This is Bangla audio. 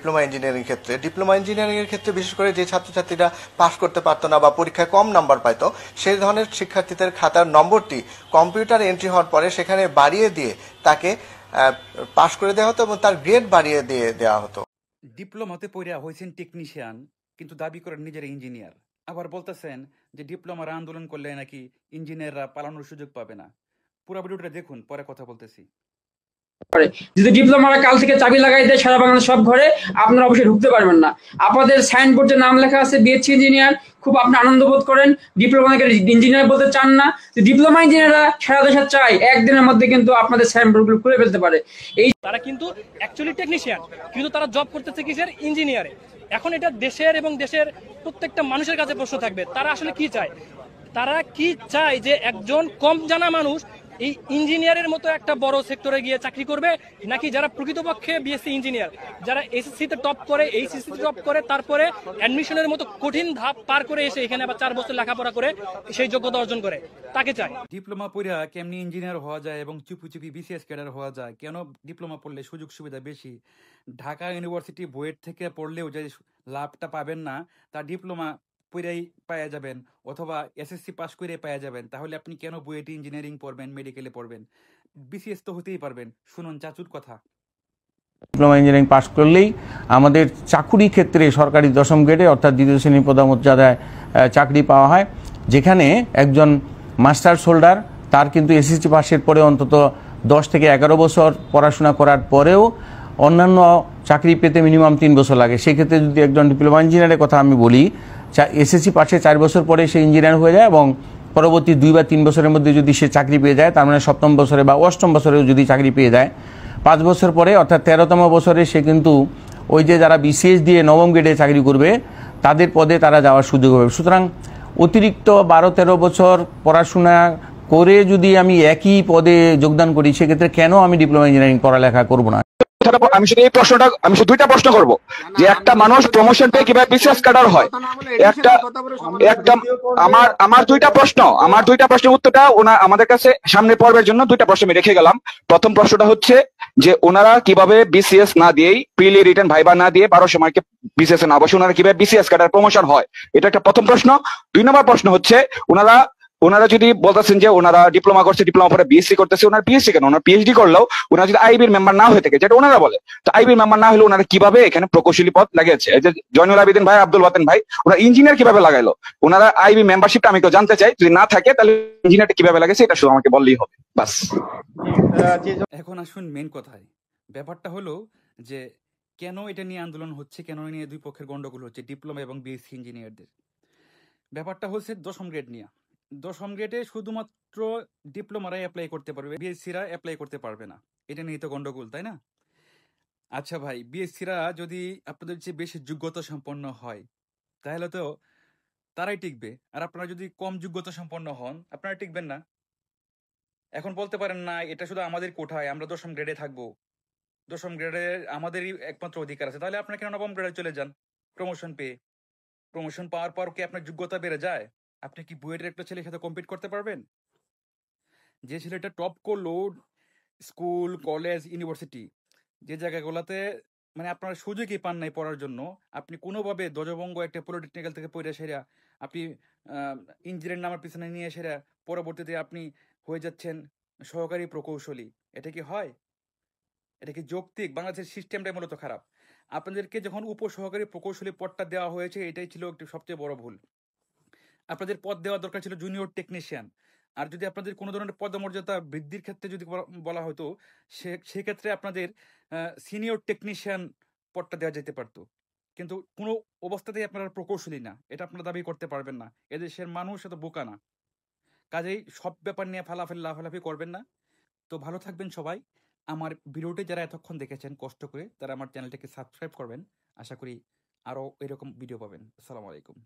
ডিপ্লোমা ইঞ্জিনিয়ারিং ক্ষেত্রে। ডিপ্লোমা ইঞ্জিনিয়ারিং এর ক্ষেত্রে বিশেষ করে যে ছাত্রছাত্রীরা পাশ করতে পারতো না বা পরীক্ষায় কম নাম্বার পাইতো, সেই ধরনের শিক্ষার্থীদের খাতার নম্বরটি কম্পিউটার এন্ট্রি হওয়ার পরে সেখানে বাড়িয়ে দিয়ে তাকে পাশ করে দেওয়া হতো এবং তার গ্রেড বাড়িয়ে দিয়ে দেওয়া হতো। ডিপ্লোমাতে পড়িয়া হয়েছেন টেকনিশিয়ান, কিন্তু দাবি করেন নিজের ইঞ্জিনিয়ার। আবার বলতেছেন যে ডিপ্লোমার আন্দোলন করলে নাকি ইঞ্জিনিয়াররা পালানোর সুযোগ পাবে না। পুরো ভিডিওটা দেখুন, পরে কথা বলতেছি। যদি ডিপ্লোমারা কাল থেকে চাবি লাগাই দেয় সারা বাংলাদেশ সব ঘরে, আপনারা অবশ্যই ঢুকতে পারবেন না। আপনাদের সাইনবোর্ডে নাম লেখা আছে বিএসসি ইঞ্জিনিয়ার, খুব আপনি আনন্দ বোধ করেন। ডিপ্লোমাকে ইঞ্জিনিয়ার বলতে চান না, ডিপ্লোমা ইঞ্জিনিয়াররা সারা দেশে চাই একদিনের মধ্যে কিন্তু আপনাদের সাইনবোর্ডগুলো খুলে ফেলতে পারে। এই তারা কিন্তু অ্যাকচুয়ালি টেকনিশিয়ান, কিন্তু তারা জব করতেছে কিসের? ইঞ্জিনিয়ারে। এখন এটা দেশের এবং দেশের প্রত্যেকটা মানুষের কাছে প্রশ্ন থাকবে, তারা আসলে কি চায়? তারা কি চায় যে একজন কম জানা মানুষ এই ইঞ্জিনিয়ারের মতো একটা বড় সেক্টরে গিয়ে চাকরি করবে, নাকি যারা প্রকৃতপক্ষে বিএসসি ইঞ্জিনিয়ার, যারা এসএসসি তে টপ করে, এইচএসসি তে টপ করে, তারপরে অ্যাডমিশনের মতো কঠিন ধাপ পার করে এসে এখানে আবার 4 বছর লেখাপড়া করে সেই যোগ্যতা অর্জন করে, তাকে চায়। ডিপ্লোমা পড়িয়া কেমনি ইঞ্জিনিয়ার হওয়া যায় এবং চুপি চুপি বিসিএস ক্যাডার হওয়া যায়, কেন ডিপ্লোমা পড়লে সুযোগ সুবিধা বেশি, ঢাকা ইউনিভার্সিটি বুয়েট থেকে পড়লেও যে লাভটা পাবেন না তা ডিপ্লোমা পড়েই পাওয়া যাবেন, অথবা এসএসসি পাস করে পাওয়া যাবেন। তাহলে আপনি কেন বুয়েটে ইঞ্জিনিয়ারিং পড়বেন, মেডিকেলে পড়বেন? বিসিএস তো হতেই পারবেন। শুনুন চাচুর কথা। ডিপ্লোমা ইঞ্জিনিয়ারিং পাশ করলেই আমাদের চাকুরি ক্ষেত্রে সরকারি দশম গ্রেডে অর্থাৎ দ্বিতীয় শ্রেণী পদমর্যাদায় চাকরি পাওয়া হয়, যেখানে একজন মাস্টার্স হোল্ডার তার কিন্তু এসএসসি পাশের পরে অন্তত 10 থেকে 11 বছর পড়াশোনা করার পরেও অন্যান্য চাকরি পেতে মিনিমাম 3 বছর লাগে। সেক্ষেত্রে যদি একজন ডিপ্লোমা ইঞ্জিনিয়ারের কথা আমি বলি, এসএসসি পাশে 4 বছর পরে সে ইঞ্জিনিয়ার হয়ে যায় এবং পরবর্তী 2 বা 3 বছরের মধ্যে যদি সে চাকরি পেয়ে যায়, তার মানে 7ম বছরে বা 8ম বছরেও যদি চাকরি পেয়ে যায়, 5 বছর পরে অর্থাৎ 13তম বছরে সে কিন্তু ওই যে যারা বিসিএস দিয়ে 9ম গ্রেডে চাকরি করবে তাদের পদে তারা যাওয়ার সুযোগ হবে। সুতরাং অতিরিক্ত 12-13 বছর পড়াশোনা করে যদি আমি একই পদে যোগদান করি, সেক্ষেত্রে কেন আমি ডিপ্লোমা ইঞ্জিনিয়ারিং পড়ালেখা করব না? আমি শুধু এই প্রশ্নটা, আমি শুধু দুইটা প্রশ্ন করব, যে একটা মানুষ প্রমোশন পেয়ে কিভাবে বিসিএস ক্যাডার হয়। একটা আমার দুইটা প্রশ্নের উত্তরটা আমাদের কাছে সামনে পর্বের জন্য দুইটা প্রশ্ন আমি রেখে গেলাম। প্রথম প্রশ্নটা হচ্ছে যে ওনারা কিভাবে বিসিএস না দিয়েই, প্রিলি রিটেন ভাইবা না দিয়ে 12 সময়কে বিসিএস না বসে ওনারা কিভাবে বিসিএস ক্যাডার প্রমোশন হয়, এটা একটা প্রথম প্রশ্ন। 2 নম্বর প্রশ্ন হচ্ছে ওনারা যদি বলতেছেন যে ওনারা ডিপ্লোমা করছে, ডিপ্লোমা পরে বিএসসি করতেছে, ওনার পিএইচডি কেন? ওনার পিএইচডি করলেও ওনারা যদি আইবির মেম্বার না হয়ে থাকে, যেটা ওনারা বলে, তো আইবির মেম্বার না হলে ওনারা কিভাবে এখানে প্রকৌশলী পদ লাগিয়েছে? এই যে জয়নুল আবেদিন ভাই, আব্দুল বাতেন ভাই, ওনারা ইঞ্জিনিয়ার কিভাবে লাগাইলো? ওনারা আইবি মেম্বারশিপটা আমি তো জানতে চাই। যদি না থাকে তাহলে ইঞ্জিনিয়ারটা কিভাবে লাগাইছে এটা শুধু আমাকে বললেই হবে, বাস। এখন আসুন মেন কথায়। ব্যাপারটা হলো যে কেন এটা নিয়ে আন্দোলন হচ্ছে, কেন নিয়ে দুই পক্ষের গন্ডগোল হচ্ছে ডিপ্লোমা এবং বিএসসি ইঞ্জিনিয়ারদের। ব্যাপারটা হচ্ছে 10ম গ্রেড নিয়ে। 10ম গ্রেডে শুধুমাত্র ডিপ্লোমারাই অ্যাপ্লাই করতে পারবে, বিএসসিরা অ্যাপ্লাই করতে পারবে না। এটা নিয়ে তো গন্ডগোল, তাই না? আচ্ছা ভাই, বিএসসিরা যদি আপনাদের চেয়ে বেশি যোগ্যতা সম্পন্ন হয় তাহলে তো তারাই টিকবে, আর আপনারা যদি কম যোগ্যতা সম্পন্ন হন আপনারা টিকবেন না। এখন বলতে পারেন না এটা শুধু আমাদের কোঠায়, আমরা 10ম গ্রেডে থাকবো, 10ম গ্রেডে আমাদেরই একমাত্র অধিকার আছে। তাহলে আপনারা কেন 9ম গ্রেডে চলে যান প্রমোশন পেয়ে? প্রমোশন পাওয়ার পর কি আপনার যোগ্যতা বেড়ে যায়? আপনি কি বুয়েটের একটা ছেলের সাথে কম্পিট করতে পারবেন? যে ছেলেটা টপ করলো স্কুল, কলেজ, ইউনিভার্সিটি, যে জায়গাগুলোতে মানে আপনারা সুযোগই পান নাই পড়ার জন্য, আপনি কোনোভাবে ধ্বজভঙ্গ একটা পলিটেকনিক্যাল থেকে পড়ে সেরা আপনি ইঞ্জিনিয়ার নামের পিছনে নিয়ে সেরা পরবর্তীতে আপনি হয়ে যাচ্ছেন সহকারী প্রকৌশলী। এটা কি হয়? এটা কি যৌক্তিক? বাংলাদেশের সিস্টেমটাই মূলত খারাপ। আপনাদেরকে যখন উপসহকারী প্রকৌশলী পদটা দেওয়া হয়েছে, এটাই ছিল একটি সবচেয়ে বড় ভুল। আপনাদের পদ দেওয়া দরকার ছিল জুনিয়র টেকনিশিয়ান। আর যদি আপনাদের কোনো ধরনের পদমর্যাদা বৃদ্ধির ক্ষেত্রে যদি বলা হতো, সেক্ষেত্রে আপনাদের সিনিয়র টেকনিশিয়ান পদটা দেওয়া যেতে পারতো। কিন্তু কোনো অবস্থাতেই আপনারা প্রকৌশলী না, এটা আপনারা দাবি করতে পারবেন না। এদেশের মানুষ এত বোকা না। কাজেই সব ব্যাপার নিয়ে লাফালাফি করবেন না। তো ভালো থাকবেন সবাই। আমার ভিডিওটি যারা এতক্ষণ দেখেছেন কষ্ট করে, তারা আমার চ্যানেলটাকে সাবস্ক্রাইব করবেন। আশা করি আরও এরকম ভিডিও পাবেন। আসসালামু আলাইকুম।